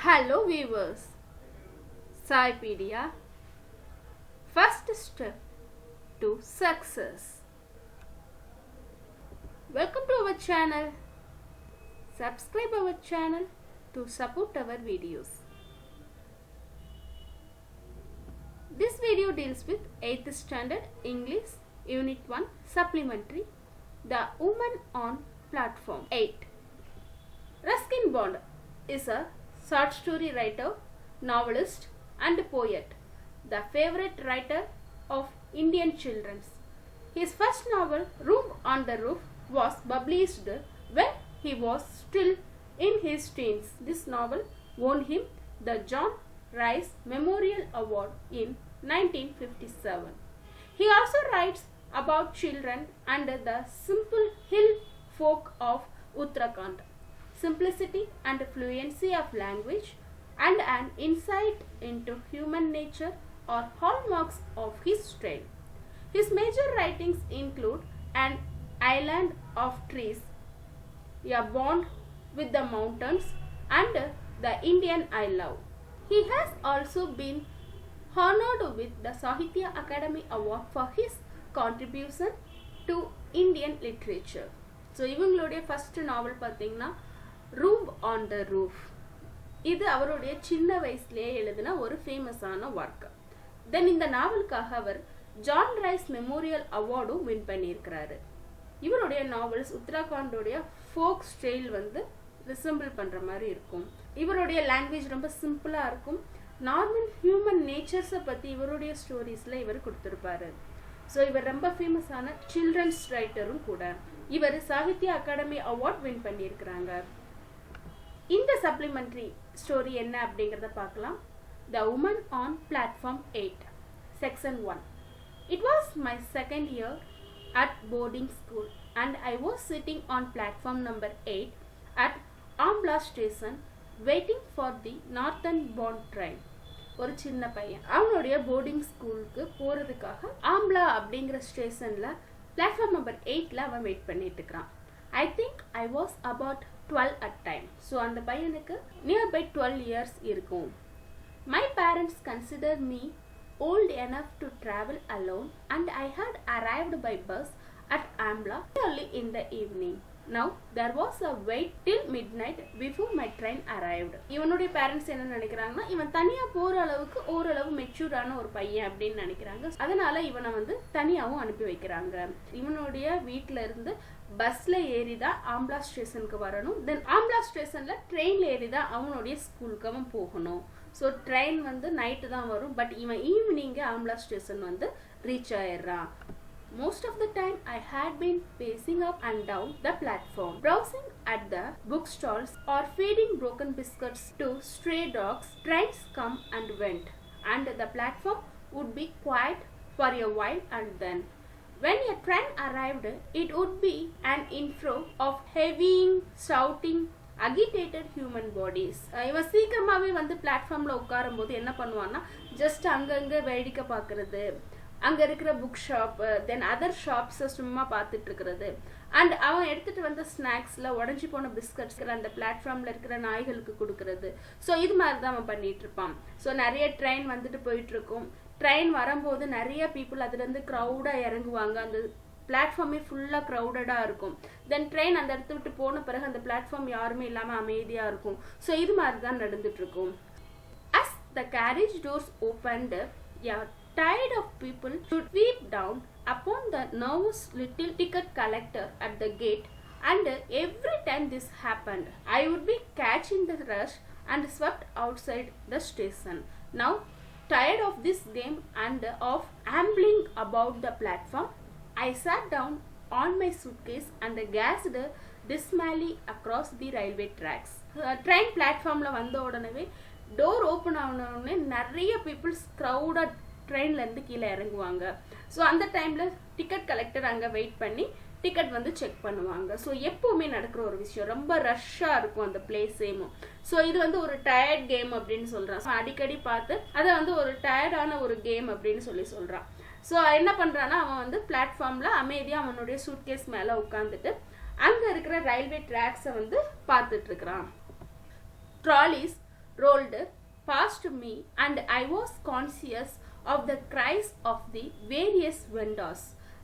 Hello viewers, Saipedia, first step to success. Welcome to our channel. Subscribe our channel to support our videos. This video deals with 8th standard English Unit 1 Supplementary, The Woman on Platform 8. Ruskin Bond is a short story writer, novelist and poet, the favorite writer of Indian children. His first novel, Room on the Roof, was published when he was still in his teens. This novel won him the John Rice Memorial Award in 1957. He also writes about children and the simple hill folk of Uttarakhand. Simplicity and fluency of language and an insight into human nature are hallmarks of his style. His major writings include An Island of Trees, A Bond with the Mountains, and The Indian I Love. He has also been honored with the Sahitya Academy Award for his contribution to Indian literature. So, இவங்களுடைய first novel பார்த்தீங்கன்னா room on the roof. இது அவருடைய சின்ன வயசுலேயே எழுதின ஒரு ஃபேமஸான work. தென் இந்த நாவலுக்காக அவர் ஜான் ரைஸ் மெமோரியல் அவார்டும் வின் பண்ணியிருக்கிறாரு. இவருடைய நாவல்ஸ் உத்தராகண்டோடைய ஃபோக் ஸ்டைல் ரிசம்பிள் பண்ணுற மாதிரி இருக்கும். இவருடைய லாங்குவேஜ் ரொம்ப சிம்பிளாக இருக்கும். நார்மல் ஹியூமன் நேச்சர்ஸை பற்றி இவருடைய ஸ்டோரிஸில் இவர் கொடுத்துருப்பாரு. ஸோ இவர் ரொம்ப ஃபேமஸான சில்ட்ரன்ஸ் ரைட்டரும் கூட. இவர் சாகித்ய அகாடமி அவார்ட் வின் பண்ணியிருக்கிறாங்க. இந்த சப்ளிமெண்ட்ரி ஸ்டோரி என்ன அப்படிங்கிறத பார்க்கலாம். The Woman on Platform 8, Section 1. It was my second year at boarding school and I was sitting on platform number 8 at Ambala Station waiting for the northern bound train. ஒரு சின்ன பையன் அவனுடைய boarding ஸ்கூலுக்கு போகிறதுக்காக ஆம்லா அப்படிங்கிற ஸ்டேஷனில் பிளாட்ஃபார்ம் நம்பர் 8ல் அவன் wait பண்ணிட்டு இருக்கிறான். I think I was about 12 at time. So அந்த பையனுக்கு nearby 12 years இருக்கும். My parents consider me old enough to travel alone and I had arrived by bus at Ambala early in the evening. Now there was a wait till midnight before my train arrived. இவனுடைய parents என்ன நினைக்கிறாங்கன்னா இவன் தனியா போற அளவுக்கு ஓரளவு மெச்சூரான ஒரு பையன் அப்படின்னு நினைக்கிறாங்க. அதனால இவனை தனியாவும் அனுப்பி வைக்கிறாங்க. இவனுடைய வீட்டுல இருந்து பஸ்ல ஏறி தான் ஆம்லா ஸ்டேஷனுக்கு வரணும். தென் ஆம்லா ஸ்டேஷன்ல ட்ரெயின்ல ஏறி தான் அவனுடைய ஸ்கூலுக்கு அவன் போகணும். ஸோ ட்ரெயின் நைட்டு தான் வரும். பட் இவன் ஈவினிங்கு ஆம்லா ஸ்டேஷன் ரீச் ஆயிடுறான். Most of the time I had been pacing up and down the platform, browsing at the bookstalls or feeding broken biscuits to stray dogs. Trains come and went and the platform would be quiet for a while, and then when a train arrived it would be an inflow of heavying, shouting, agitated human bodies. இவன் சீக்கிரமாவே பிளாட்ஃபார்ம்ல உட்காரும் போது என்ன பண்ணுவான்னா just அங்கங்க வேடிக்கை பார்க்கறது, அங்கே இருக்கிற புக் ஷாப், தென் அதர் ஷாப்ஸை சும்மா பார்த்துட்டு இருக்கிறது, அண்ட் அவன் எடுத்துகிட்டு வந்த ஸ்நாக்ஸில் உடஞ்சி போன பிஸ்கட்ஸ் அந்த பிளாட்ஃபார்மில் இருக்கிற நாய்களுக்கு கொடுக்கறது. ஸோ இது மாதிரி தான் அவன் பண்ணிட்டு இருப்பான். ஸோ நிறைய ட்ரெயின் போயிட்டு இருக்கும். ட்ரெயின் வரும்போது நிறைய பீப்புள் அதுலேருந்து க்ரௌடாக இறங்குவாங்க. அந்த பிளாட்ஃபார்மே ஃபுல்லாக க்ரௌடடாக இருக்கும். தென் ட்ரெயின் அந்த இடத்த விட்டு போன பிறகு அந்த பிளாட்ஃபார்ம் யாருமே இல்லாமல் அமைதியாக இருக்கும். ஸோ இது மாதிரி தான் நடந்துட்டு இருக்கும். As the carriage doors opened, a tide of people should sweep down upon the nervous little ticket collector at the gate, and every time this happened I would be catching the rush and swept outside the station. Now tired of this game and of ambling about the platform, I sat down on my suitcase and gazed dismally across the railway tracks. Train platformல வந்த உடனே door open ஆன உடனே நிறைய peoples க்ரௌடாக ட்ரெயின்லேருந்து கீழே இறங்குவாங்க. So அந்த டைமில் ticket collector அங்கே wait பண்ணி டிக்கெட் செக் பண்ணுவாங்க. ஸோ எப்போவுமே நடக்கிற ஒரு விஷயம், ரொம்ப ரஷ்ஷாக இருக்கும் அந்த பிளேஸேமும். ஸோ இது ஒரு டயர்ட் கேம் அப்படின்னு சொல்கிறான். ஸோ அடிக்கடி பார்த்து அதை ஒரு டயர்டான ஒரு கேம் அப்படின்னு சொல்கிறான். ஸோ என்ன பண்ணுறான்னா அவன் பிளாட்ஃபார்மில் அமைதியாக அவனுடைய சூட்கேஸ் மேலே உட்காந்துட்டு அங்கே இருக்கிற ரயில்வே ட்ராக்ஸை பார்த்துட்டு இருக்கிறான். Trolleys rolled past me and I was conscious of the cries of the various vendors.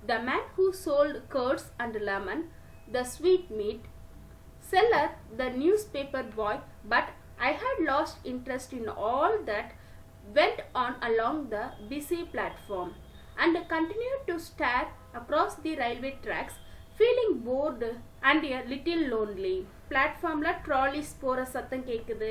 The man who sold curds and lemon, the sweetmeat seller, the newspaper boy, but I had lost interest in all that went on along the busy platform and continued to stare across the railway tracks, feeling bored and a little lonely. பிளாட்ஃபார்ம்ல trolleys போகிற சத்தம் கேட்குது.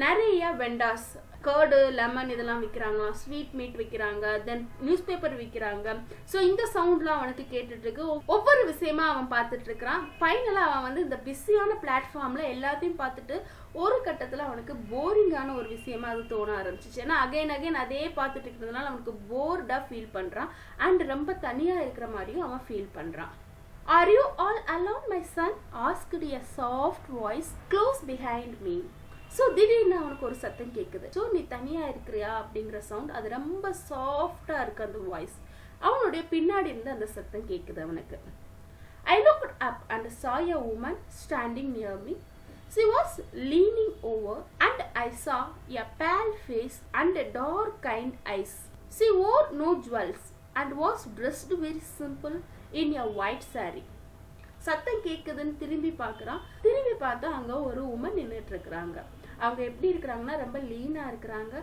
நிறைய வெண்டாஸ் curd lemon இதெல்லாம் விற்கிறாங்க, sweet meet விற்கிறாங்க, தென் news paper விற்கிறாங்க. So இந்த சவுண்ட்லாம் அவனுக்கு கேட்டுட்ருக்கு. ஒவ்வொரு விஷயமா அவன் பார்த்துட்டு இருக்கிறான். ஃபைனலாக அவன் வந்து இந்த பிஸியான பிளாட்ஃபார்மில் எல்லாத்தையும் பார்த்துட்டு ஒரு கட்டத்தில் அவனுக்கு போரிங்கான ஒரு விஷயமா அது தோண ஆரம்பிச்சிச்சு. ஏன்னா அகைன் அதே பார்த்துட்டு இருக்கிறதுனால அவனுக்கு போர்டாக ஃபீல் பண்ணுறான் அண்ட் ரொம்ப தனியாக இருக்கிற மாதிரியும் அவன் ஃபீல் பண்ணுறான். Are you all alone, my son? asked a soft voice close behind me. So திடீர்னு அவனுக்கு ஒரு சத்தம் கேட்குது. ஸோ நீ தனியாக இருக்கிறியா அப்படிங்கிற சவுண்ட், அது ரொம்ப சாஃப்டாக இருக்கு அந்த வாய்ஸ். அவனுடைய பின்னாடி இருந்து அந்த சத்தம் கேட்குது அவனுக்கு. I looked up and saw a woman standing near me. She was leaning over and I saw a pale face and dark kind eyes. She wore no jewels and was dressed very simple in a white saree. சத்தம் கேட்குதுன்னு திரும்பி பார்க்குறான். திரும்பி பார்த்தா அங்கே ஒரு woman நின்றுட்டு இருக்கிறாங்க. அவங்க எப்படி இருக்கிறாங்கன்னா ரொம்ப லீனாக இருக்கிறாங்க.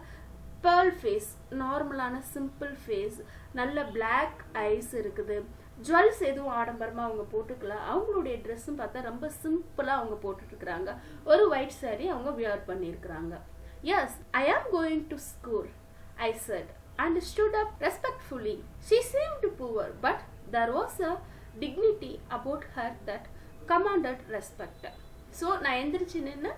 பேர்ல் ஃபேஸ், நார்மலான சிம்பிள் ஃபேஸ், நல்ல பிளாக் ஐஸ் இருக்குது. ஜுவல்ஸ் எதுவும் ஆடம்பரமாக அவங்க போட்டுக்கல. அவங்களுடைய ட்ரெஸ்ஸும் பார்த்தா ரொம்ப சிம்பிளாக அவங்க போட்டுட்ருக்குறாங்க. ஒரு ஒயிட் சாரி அவங்க வியர் பண்ணியிருக்கிறாங்க. Yes, I am going to school, I set and stood up respectfully. She seemed poor, but there was a dignity about her that commanded respect. So நான் எந்திரிச்சு நின்று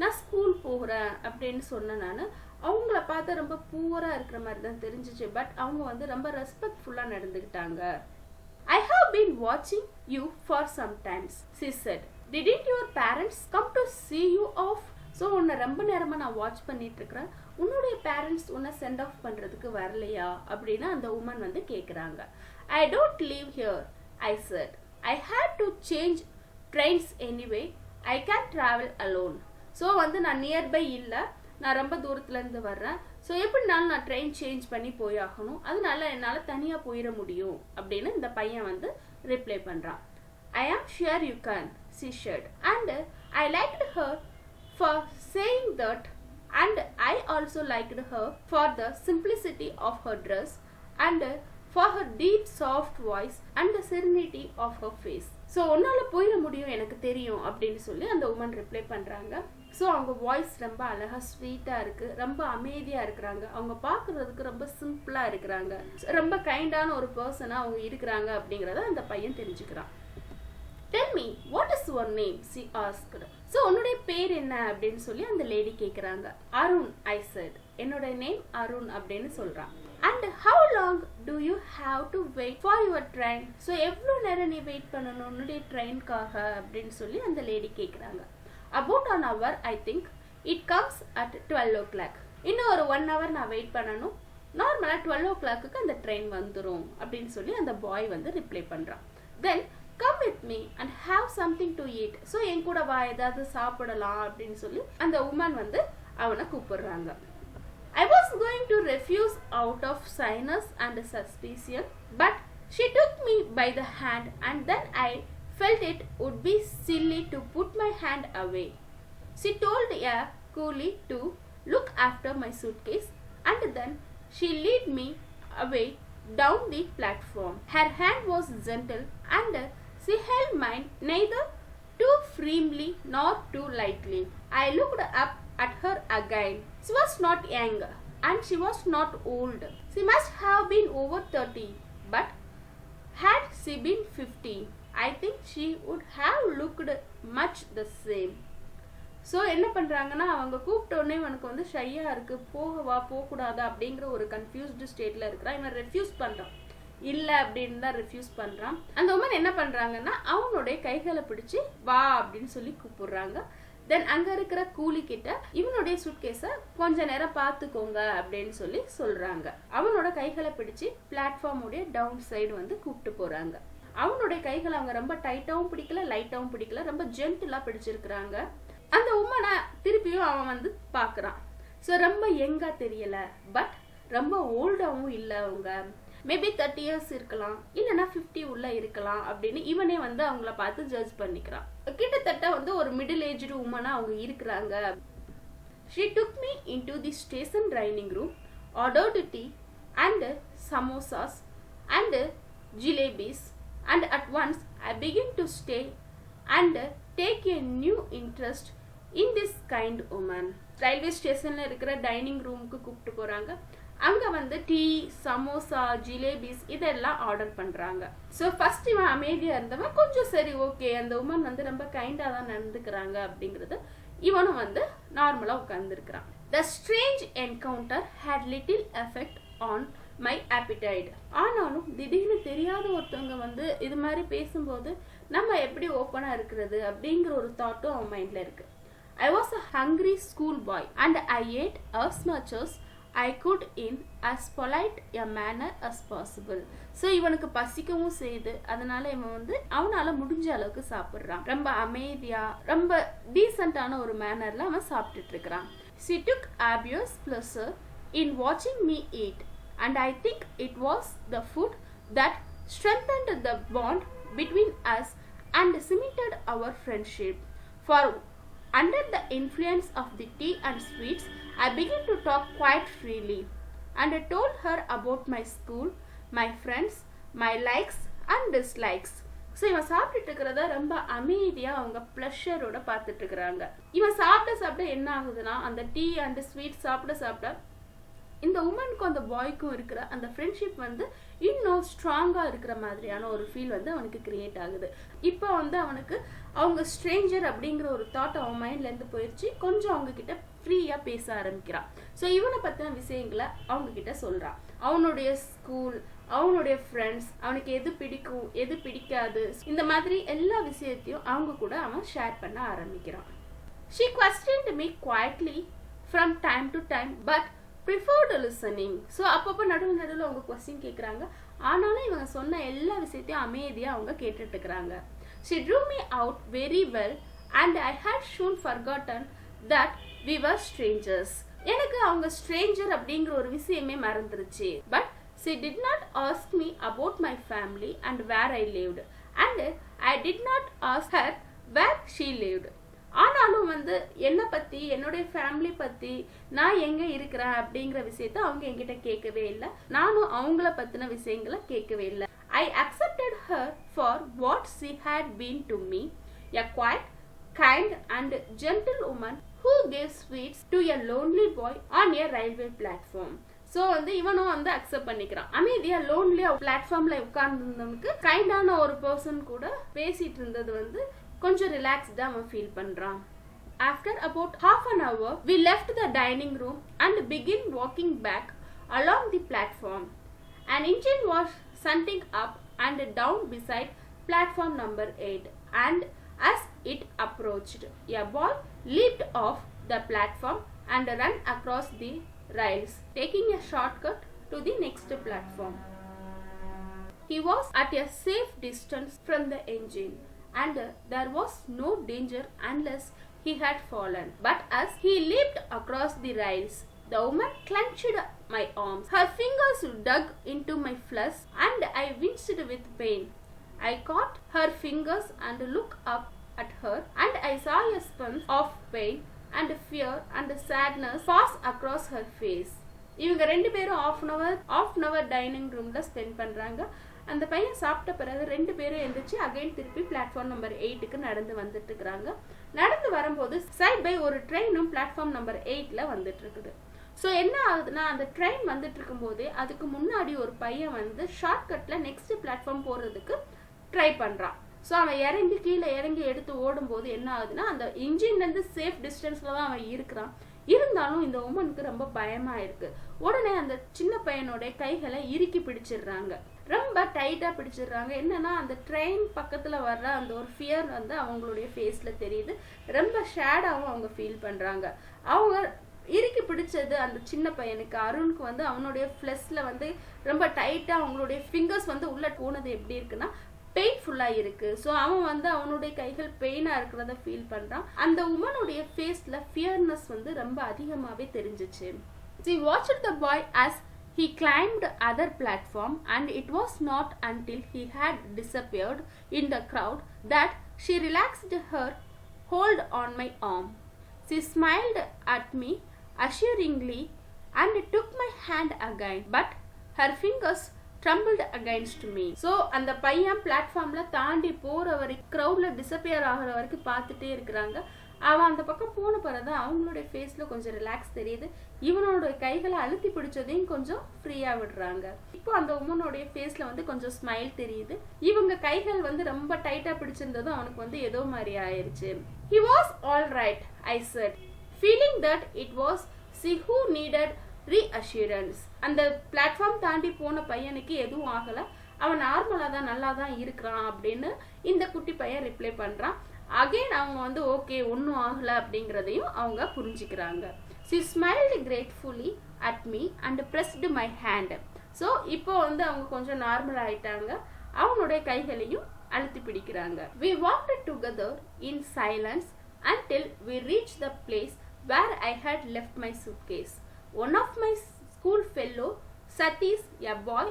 நான் ஸ்கூல் போகிறேன் அப்படின்னு சொன்னேன். நான் அவங்கள பார்த்தா ரொம்ப பூவராக இருக்கிற மாதிரி தான் தெரிஞ்சிச்சு. பட் அவங்க வந்து ரொம்ப ரெஸ்பெக்ட்ஃபுல்லாக நடந்துக்கிட்டாங்க. I have been watching you for some times, she said. Didn't your parents come to see you off? So உன்னை ரொம்ப நேரமாக நான் வாட்ச் பண்ணிட்டு இருக்கிறேன். உன்னுடைய பேரண்ட்ஸ் உன்னை சென்ட் ஆஃப் பண்ணுறதுக்கு வரலையா அப்படின்னு அந்த உமன் வந்து கேட்குறாங்க. I don't live here, I said. I had to change trains anyway. I can't travel alone. So வந்து நான் நியர்பை இல்லை, நான் ரொம்ப தூரத்துலேருந்து வர்றேன். ஸோ எப்படினாலும் நான் ட்ரெயின் சேஞ்ச் பண்ணி போயாகணும், அதனால என்னால் தனியாக போயிட முடியும் அப்படின்னு இந்த பையன் வந்து ரிப்ளை பண்ணுறான். I am sure you can, she said. And I liked her for saying that, and I also liked her for the simplicity of her dress and for her deep soft voice and the serenity of her face. So உன்னால போயிட முடியும் எனக்கு தெரியும் அப்படின்னு சொல்லி அந்த woman reply பண்ணுறாங்க. So அவங்க வாய்ஸ் ரொம்ப அழகாக ஸ்வீட்டாக இருக்குது, ரொம்ப அமைதியாக இருக்கிறாங்க. அவங்க பார்க்குறதுக்கு ரொம்ப சிம்பிளாக இருக்கிறாங்க, ரொம்ப கைண்டான ஒரு பர்சனாக அவங்க இருக்கிறாங்க அப்படிங்கிறத அந்த பையன் தெரிஞ்சுக்கிறான். Tell me, what is your name? she asked. So உன்னுடைய பேர் என்ன அப்படின்னு சொல்லி அந்த லேடி கேட்குறாங்க. Arun, I said. என்னோட நேம் அருண் அப்படின்னு சொல்கிறான். And how long do you have to wait for your train? So எவ்வளோ நேரம் நீ வெயிட் பண்ணணும் உன்னுடைய ட்ரெயின்காக அப்படின்னு சொல்லி அந்த லேடி கேட்குறாங்க. About an hour, I think. It comes at 12 o'clock. இன்னும் ஒரு 1 hour நான் வெயிட் பண்ணணும். நார்மலாக 12 o'clock அந்த ட்ரெயின் வந்துடும் அப்படின்னு சொல்லி அந்த பாய் வந்து ரிப்ளை பண்ணுறான். Then come with me and have something to eat. So என் கூட வா, ஏதாவது சாப்பிடலாம் அப்படின்னு சொல்லி அந்த உமன் வந்து அவனை கூப்பிடுறாங்க. I was going to refuse out of shyness and suspicion, but she took me by the hand and then I felt it would be silly to put my hand away. She told a coolie to look after my suitcase and then she led me away down the platform. Her hand was gentle and she held mine neither too firmly nor too lightly. I looked up at her again. She was not young and she was not old. She must have been over 30, but had she been 50, I think she would have looked much the same. So என்ன பண்ணுறாங்கன்னா அவங்க கூப்பிட்டோடனே அவனுக்கு வந்து ஷையாக இருக்குது, போகவா போகக்கூடாதா அப்படிங்கிற ஒரு confused ஸ்டேட்டில் இருக்கிறான். இவன் ரெஃப்யூஸ் பண்ணுறான், இல்லை அப்படின்னு தான் ரெஃப்யூஸ் பண்ணுறான். அந்த உமன் என்ன பண்ணுறாங்கன்னா அவனுடைய கைகளை பிடிச்சி வா அப்படின்னு சொல்லி கூப்பிடுறாங்க. தென் அங்கே இருக்கிற கூலி கிட்ட இவனுடைய சூட்கேஸை கொஞ்ச நேரம் பார்த்துக்கோங்க அப்படின்னு சொல்லி சொல்கிறாங்க. அவனோட கைகளை பிடிச்சி பிளாட்ஃபார்முடைய டவுன் சைடு வந்து கூப்பிட்டு போகிறாங்க. அவனுடைய கைகளை அவங்க ரொம்ப டைட்டாகவும் பிடிக்கல, லைட்டாகவும் பிடிக்கல, ரொம்ப ஜென்டிலாக பிடிச்சிருக்கிறாங்க. அந்த உமனை திருப்பியும் அவன் வந்து பார்க்குறான். ஸோ ரொம்ப யங்கா தெரியல, பட் ரொம்ப ஓல்டாகவும் இல்லை, அவங்க மேபி 30 years இருக்கலாம், இல்லைன்னா 50 உள்ள இருக்கலாம் அப்படின்னு இவனே வந்து அவங்கள பார்த்து ஜட்ஜ் பண்ணிக்கிறான். கிட்டத்தட்ட வந்து ஒரு மிடில் ஏஜ்டு உமனா அவங்க இருக்கிறாங்க. She took me into the station dining room, ordered tea and samosas and jalebis, and at once I began to stay and take a new interest in this kind woman. Railway ஸ்டேஷன்ல இருக்கிற dining ரூமுக்கு கூப்பிட்டு போறாங்க. அங்க வந்து tea, samosa, ஜிலேபிஸ் இதெல்லாம் order பண்றாங்க. So first இவன் அமைதியா இருந்தவன் கொஞ்சம் சரி ஓகே, அந்த உமன் வந்து ரொம்ப கைண்டா தான் நடந்துக்கிறாங்க அப்படிங்கிறது இவனும் வந்து நார்மலா உட்கார்ந்துருக்கிறான். The strange encounter had little effect on my appetite. ஆனாலும் திடீர்னு தெரியாத ஒருத்தவங்க வந்து இது மாதிரி பேசும்போது நம்ம எப்படி ஓப்பனா இருக்கிறது அப்படிங்கிற ஒரு தாட்டும் அவன் மைண்ட்ல இருக்கு. I was a hungry school boy and I ate as much as I could in as polite a manner as possible. So இவனுக்கு பசிக்கவும் செய்யுது, அதனால இவன் வந்து அவனால முடிஞ்ச அளவுக்கு சாப்பிட்றான். ரொம்ப அமைதியா ரொம்ப டீசென்டான ஒரு மேனர்ல அவன் சாப்பிட்டுட்டு இருக்கிறான். She took obvious pleasure in watching me eat, and I think it was the food that strengthened the bond between us and cemented our friendship. For under the influence of the tea and sweets, I began to talk quite freely, and I told her about my school, my friends, my likes and dislikes. So இவன் சாப்பிட்டுட்டு இருக்கிறத ரொம்ப அமைதியா அவங்க ப்ளஷரோட பார்த்துட்டு இருக்கிறாங்க. இவன் சாப்பிட என்ன ஆகுதுன்னா, அந்த டீ அண்ட் ஸ்வீட் சாப்பிட இந்த உமனுக்கும் அந்த பாய்க்கும் இருக்கிற அந்த ஃப்ரெண்ட்ஷிப் வந்து இன்னும் ஸ்ட்ராங்கா இருக்கிற மாதிரியான ஒரு ஃபீல் வந்து அவனுக்கு கிரியேட் ஆகுது. இப்போ வந்து அவனுக்கு அவங்க ஸ்ட்ரேஞ்சர் அப்படிங்கிற ஒரு தாட் அவன் மைண்ட்ல இருந்து போயிடுச்சு. கொஞ்சம் அவங்க கிட்ட ஃப்ரீயா பேச ஆரம்பிக்கிறான். ஸோ இவனை பத்தின விஷயங்களை அவங்க கிட்ட சொல்றான். அவனுடைய ஸ்கூல், அவனுடைய ஃப்ரெண்ட்ஸ், அவனுக்கு எது பிடிக்கும் எது பிடிக்காது, இந்த மாதிரி எல்லா விஷயத்தையும் அவங்க கூட அவன் ஷேர் பண்ண ஆரம்பிக்கிறான். She questioned me quietly from time to time, but preferred listening. So அப்பப்போ நடுவில் அவங்க கொஸ்டின் கேட்குறாங்க. ஆனாலும் இவங்க சொன்ன எல்லா விஷயத்தையும் அமைதியாக அவங்க கேட்டுட்டு இருக்கிறாங்க. She drew me out very well and I had soon forgotten that we were strangers. எனக்கு அவங்க ஸ்ட்ரேஞ்சர் அப்படிங்கிற ஒரு விஷயமே மறந்துருச்சு. But she did not ask me about my family and where I lived, and I did not ask her where she lived. ஆனாலும் வந்து என்னை பத்தி, என்னுடைய ஃபேமிலி பத்தி, நான் எங்க இருக்கிறேன் அப்படிங்கிற விஷயத்த அவங்க என்கிட்ட கேட்கவே இல்லை. நானும் அவங்கள பத்தின விஷயங்களை கேட்கவே இல்லை. I accepted her for what she had been to me, a quiet, kind and gentle woman who gave sweets to a lonely boy on a railway platform. So வந்து இவனும் வந்து அக்செப்ட் பண்ணிக்கிறான். அமைதியா லோன்லியா பிளாட்ஃபார்ம்ல உட்கார்ந்துருந்தவனுக்கு கைண்டான ஒரு பர்சன் கூட பேசிட்டு இருந்தது வந்து கொஞ்சம் ரிலாக்ஸ்டா அவன் ஃபீல் பண்றான். After about half an hour, we left the dining room and began walking back along the platform. An engine was shunting up and down beside platform number 8, and as it approached, a boy leaped off the platform and ran across the rails, taking a shortcut to the next platform. He was at a safe distance from the engine, and there was no danger unless he had fallen. But as he leaped across the rails, the woman clenched my arms. Her fingers dug into my flesh, and I winced with pain. I caught her fingers and looked up at her, and I saw a sponge of pain and fear and sadness pass across her face. இவங்க ரெண்டு பேரும் half an hour dining ரூம்ல spend பண்றாங்க. அந்த பையன் சாப்பிட்ட பிறகு ரெண்டு பேரும் எந்திரிச்சு அகைன் திருப்பி பிளாட்ஃபார்ம் நம்பர் 8க்கு நடந்து வந்துட்டு இருக்கிறாங்க. நடந்து வரும்போது சைட் பை ஒரு ட்ரெயினும் பிளாட்ஃபார்ம் நம்பர் 8ல வந்துட்டு இருக்குது. ஸோ என்ன ஆகுதுன்னா, அந்த ட்ரெயின் வந்துட்டு இருக்கும் போதே அதுக்கு முன்னாடி ஒரு பையன் வந்து ஷார்ட்கட்ல நெக்ஸ்ட் பிளாட்ஃபார்ம் போறதுக்கு ட்ரை பண்றான். ஸோ அவன் கீழே இறங்கி எடுத்து ஓடும்போது என்ன ஆகுதுன்னா, அந்த இன்ஜின்ல இருந்து சேஃப் டிஸ்டன்ஸ்ல தான் அவன் இருக்கிறான். இருந்தாலும் இந்த உமனுக்கு ரொம்ப பயமா இருக்கு. உடனே அந்த சின்ன பையனோட கைகளை இறுக்கி பிடிச்சிடுறாங்க, ரொம்ப டைட்டா பிடிச்சிடுறாங்க. என்னன்னா, அந்த ட்ரெயின் பக்கத்துல வர்ற அந்த ஒரு ஃபியர் வந்து அவங்களுடைய ஃபேஸ்ல தெரியுது. ரொம்ப ஷேடாவும் அவங்க ஃபீல் பண்றாங்க. அவங்க இறுக்கி பிடிச்சது அந்த சின்ன பையனுக்கு அருணுக்கு வந்து அவனுடைய ஃபிளஸ்ல வந்து ரொம்ப டைட்டா அவங்களுடைய ஃபிங்கர்ஸ் வந்து உள்ள போனது எப்படி இருக்குன்னா, பெயின் பெயின்ஃபுல்லா இருக்கு. ஸோ அவன் வந்து அவனுடைய கைகள் பெயினா இருக்கிறத ஃபீல் பண்றான். அந்த உமனுடைய ஃபேஸ்ல ஃபியர்னஸ் வந்து ரொம்ப அதிகமாவே தெரிஞ்சிச்சு. She watched the boy as he climbed other platform, and it was not until he had disappeared in the crowd that she relaxed her hold on my arm. She smiled at me assuringly and took my hand again, but her fingers trembled against me. So அந்த பையன் பிளாட்ஃபார்ம்ல தாண்டி போற வரைக்கும் க்ரௌட்ல disappear ஆகிற வரைக்கும் பார்த்துட்டே இருக்கிறாங்க. அவன் அந்த பக்கம் போன பிறகு அவங்களுடைய ஃபேஸ்ல கொஞ்சம் ரிலாக்ஸ் தெரியுது. இவனோட கைகளை அழுத்தி பிடிச்சதையும் கொஞ்சம் ஃப்ரீயா விடுறாங்க. இப்போ அந்த உமனோடைய ஃபேஸ்ல வந்து கொஞ்சம் ஸ்மைல் தெரியுது. இவங்க கைகள் வந்து ரொம்ப டைட்டா பிடிச்சிருந்ததும் அவனுக்கு வந்து ஏதோ மாதிரி ஆயிருச்சு. He was all right, I said, feeling that it was she who needed reassurance. அந்த பிளாட்ஃபார்ம் தாண்டி போன பையனுக்கு எதுவும் ஆகல, அவன் நார்மலா தான் நல்லா தான் இருக்கிறான் அப்படின்னு இந்த குட்டி பையன் ரிப்ளை பண்றான். அகைன் அவங்க வந்து ஓகே ஒன்றும் ஆகல அப்படிங்கிறதையும் அவங்க புரிஞ்சுக்கிறாங்க. She smiled gratefully at me and pressed my hand. So இப்போ வந்து அவங்க கொஞ்சம் நார்மல் ஆயிட்டாங்க. அவனுடைய கைகளையும் அழுத்தி பிடிக்கிறாங்க. We walked together in silence until we reached the place where I had left my suitcase. One of my school fellow Satish, a boy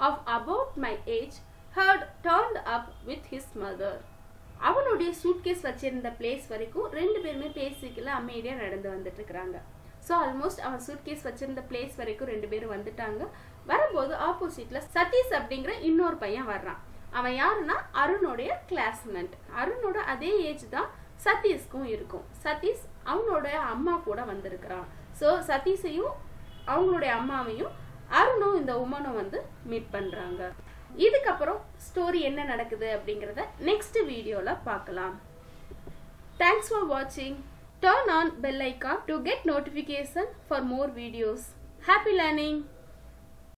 of about my age, had turned up with his mother. அவனுடைய suitcase வச்சிருந்த place வரைக்கும் ரெண்டு பேருமே பேசிக்கல, அமைதியா நடந்து வந்துட்டு இருக்கிறாங்க. So almost அவன் சூட்கேஸ் வச்சிருந்த பிளேஸ் வரைக்கும் ரெண்டு பேரும் வந்துட்டாங்க. வரும்போது ஆப்போசிட்ல சதீஷ் அப்படிங்கிற இன்னொரு பையன் வர்றான். அவன் யாருன்னா அருணோடைய கிளாஸ்மேட். அருணோட அதே ஏஜ் தான் சதீஷ்க்கும் இருக்கும். சதீஷ் அவனோட அம்மா கூட வந்திருக்கிறான். ஸோ சதீஷையும் அவங்களுடைய அம்மாவையும் அருணும் இந்த உமனும் வந்து மீட் பண்றாங்க. இதுக்கப்புறம் ஸ்டோரி என்ன நடக்குது அப்படிங்கறத நெக்ஸ்ட் வீடியோல பார்க்கலாம். Thanks for watching. Turn on bell icon to get notification for more videos. Happy learning.